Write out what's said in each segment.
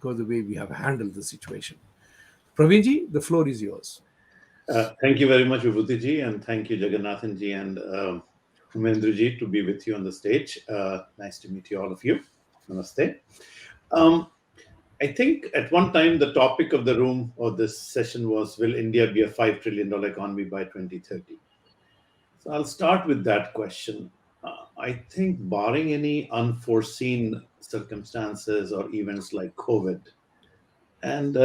because of the way we have handled the situation. Praveenji, the floor is yours. Thank you very much, Vibhuti ji, and thank you, Jagannathan ji and Omendra ji, to be with you on the stage. Nice to meet you, all of you. Namaste. I think at one time the topic of the room or this session was, will India be a $5 trillion economy by 2030? So I'll start with that question. I think barring any unforeseen circumstances or events like COVID, and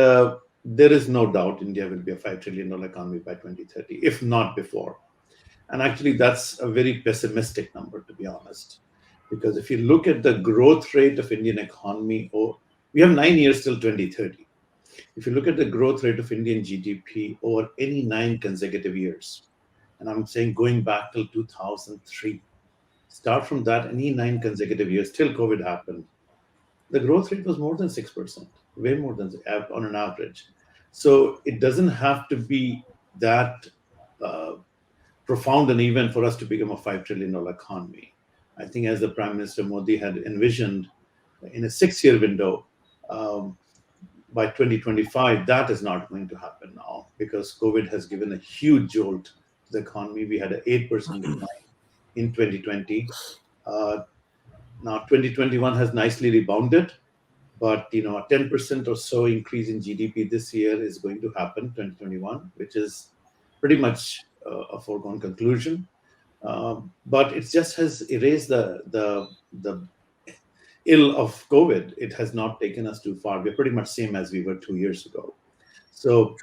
there is no doubt India will be a $5 trillion economy by 2030, if not before. And actually, that's a very pessimistic number, to be honest. Because if you look at the growth rate of Indian economy, we have 9 years till 2030. If you look at the growth rate of Indian GDP over any 9 consecutive years, and I'm saying going back till 2003, start from that, any 9 consecutive years till COVID happened, the growth rate was more than 6%, way more than on an average. So it doesn't have to be that profound an event for us to become a $5 trillion economy. I think as the Prime Minister Modi had envisioned in a 6-year window, by 2025, that is not going to happen now because COVID has given a huge jolt to the economy. We had an 8% decline in 2020. Now 2021 has nicely rebounded, but a 10% or so increase in GDP this year is going to happen 2021, which is pretty much a foregone conclusion. But it just has erased the ill of COVID. It has not taken us too far. We're pretty much same as we were 2 years ago. So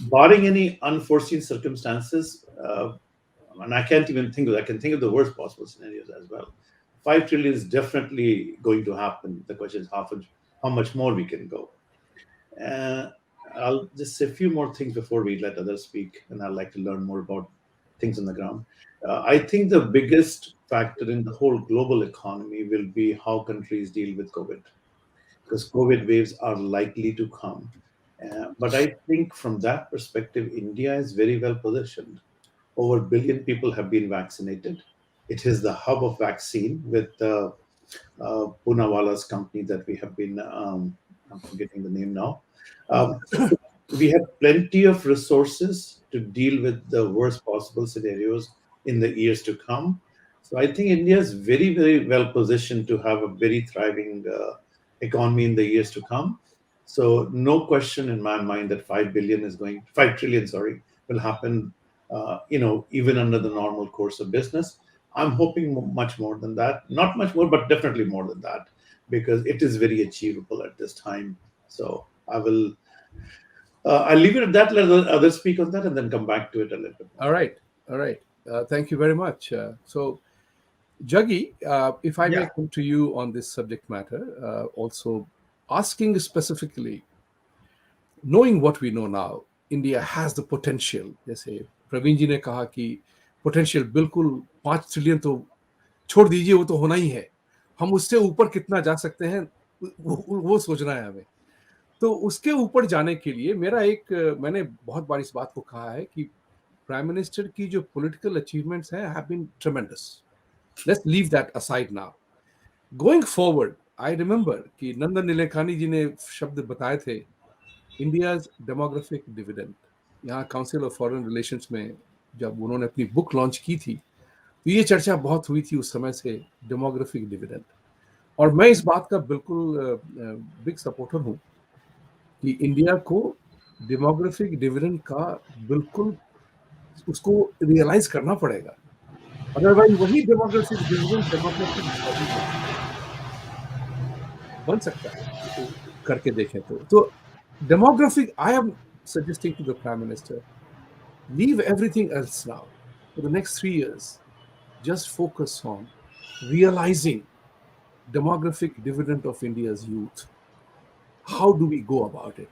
barring any unforeseen circumstances, and I can't even think of I can think of the worst possible scenarios as well. 5 trillion is definitely going to happen. The question is how much more we can go. I'll just say a few more things before we let others speak, and I'd like to learn more about things on the ground. I think the biggest factor in the whole global economy will be how countries deal with COVID, because COVID waves are likely to come. But I think from that perspective, India is very well positioned. Over 1 billion people have been vaccinated. It is the hub of vaccine with Poonawala's company that we have been, I'm forgetting the name now. We have plenty of resources to deal with the worst possible scenarios in the years to come. So I think India is very, very well positioned to have a very thriving economy in the years to come. So no question in my mind that 5 trillion, will happen, even under the normal course of business. I'm hoping much more than that. Not much more, but definitely more than that, because it is very achievable at this time. So I'll leave it at that, let others speak on that, and then come back to it a little bit more. All right. Thank you very much. So, Jaggi, if I may come to you on this subject matter, also asking specifically, knowing what we know now, India has the potential. जैसे प्रवीण जी ने कहा कि potential बिल्कुल 5 trillion तो छोड़ दीजिए, वो तो होना ही है. हम उससे ऊपर कितना जा सकते हैं वो सोचना है हमें. तो उसके ऊपर जाने के लिए मैंने बहुत बार इस बात को कहा है कि प्राइम मिनिस्टर की जो पॉलिटिकल अचीवमेंट्स हैं have been tremendous. Let's leave that aside now. Going forward, I remember कि नंदन नीलेकानी जी ने शब्द बताए थे, इंडियाज डेमोग्राफिक डिविडेंड. यहाँ काउंसिल ऑफ फॉरेन रिलेशंस में जब उन्होंने अपनी बुक लॉन्च की थी, तो ये चर्चा बहुत हुई थी उस समय से, डेमोग्राफिक डिविडेंड. और मैं इस बात का बिल्कुल बिग सपोर्टर हूँ कि इंडिया को डेमोग्राफिक डिविडेंड का बिल्कुल उसको रियलाइज करना पड़ेगा. अदरवाइज वही डेमोग्राफिक डिविडेंड बन सकता है करके देखें तो demographic, I am suggesting to the Prime Minister, leave everything else now. For the next 3 years, just focus on realizing demographic dividend of India's youth. How do we go about it?